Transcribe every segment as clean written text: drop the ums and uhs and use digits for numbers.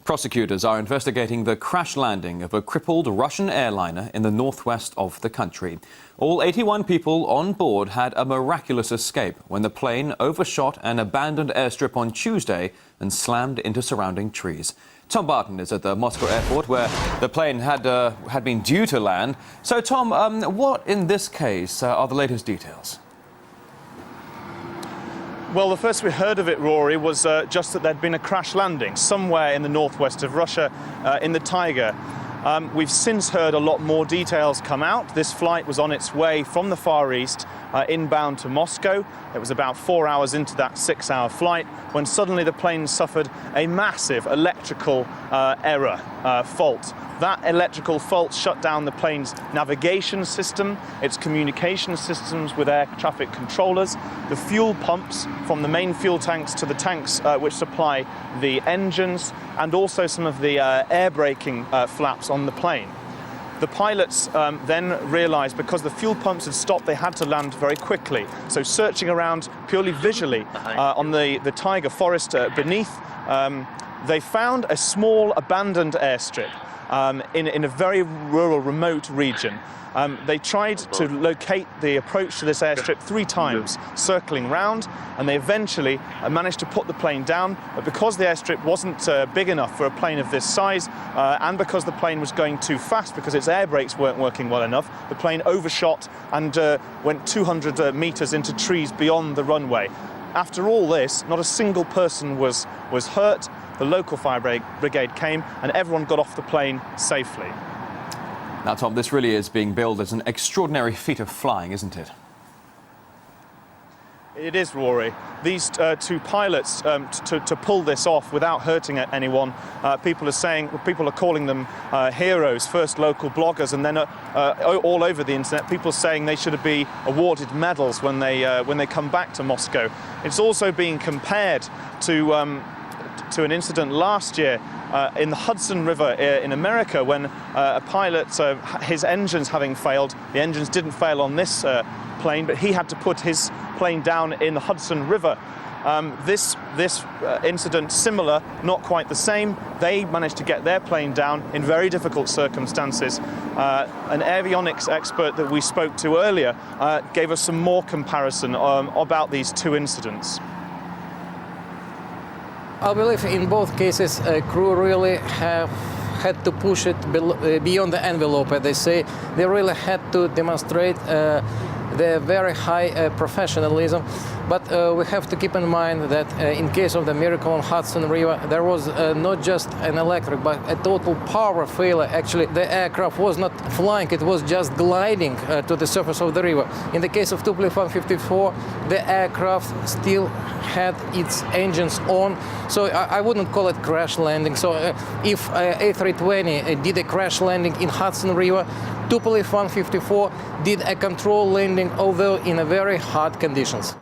Prosecutors are investigating the crash landing of a crippled Russian airliner in the northwest of the country. All 81 people on board had a miraculous escape when the plane overshot an abandoned airstrip on Tuesday and slammed into surrounding trees. Tom Barton is at the Moscow airport where the plane had been due to land. So, Tom, what in this case are the latest details? Well, the first we heard of it, Rory, was just that there'd been a crash landing somewhere in the northwest of Russia, in the Taiga. We've since heard a lot more details come out. This flight was on its way from the Far East inbound to Moscow. It was about 4 hours into that 6-hour flight when suddenly the plane suffered a massive electrical fault. That electrical fault shut down the plane's navigation system, its communication systems with air traffic controllers, the fuel pumps from the main fuel tanks to the tanks which supply the engines, and also some of the air braking flaps on the plane. The pilots then realised because the fuel pumps had stopped, they had to land very quickly. So searching around purely visually on the Taiga forest beneath, they found a small abandoned airstrip in a very rural, remote region. They tried to locate the approach to this airstrip 3 times, circling round, and they eventually managed to put the plane down. But because the airstrip wasn't big enough for a plane of this size, and because the plane was going too fast because its air brakes weren't working well enough, the plane overshot and went 200 meters into trees beyond the runway. After all this, not a single person was hurt. The local fire brigade came and everyone got off the plane safely. Now, Tom, this really is being billed as an extraordinary feat of flying, isn't it? It is, Rory. These 2 pilots, to pull this off without hurting anyone, people are calling them heroes, first local bloggers, and then all over the internet, people saying they should be awarded medals when they come back to Moscow. It's also being compared to an incident last year in the Hudson River in America when a pilot, his engines having failed, the engines didn't fail on this plane, but he had to put his plane down in the Hudson River. This incident, similar, not quite the same. They managed to get their plane down in very difficult circumstances. An avionics expert that we spoke to earlier gave us some more comparison about these 2 incidents. I believe in both cases, crew really had to push it beyond the envelope, as they say. They really had to demonstrate their very high professionalism. But we have to keep in mind that in case of the miracle on Hudson River, there was not just an electric, but a total power failure. Actually, the aircraft was not flying, it was just gliding to the surface of the river. In the case of Tupolev 154, the aircraft still had its engines on, so I wouldn't call it crash landing. So if A320 did a crash landing in Hudson River, Tupolev 154 did a control landing, although in a very hard conditions.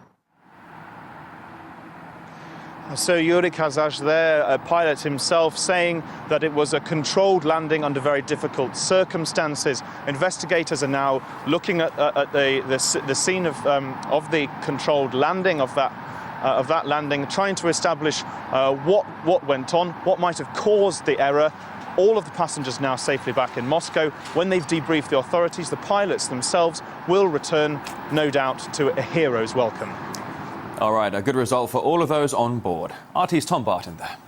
So Yuri Kazaj there, a pilot himself, saying that it was a controlled landing under very difficult circumstances. Investigators are now looking at the scene of the controlled landing of that landing, trying to establish what went on, what might have caused the error. All of the passengers now safely back in Moscow. When they've debriefed the authorities, the pilots themselves will return, no doubt, to a hero's welcome. All right, a good result for all of those on board. RT's Tom Barton there.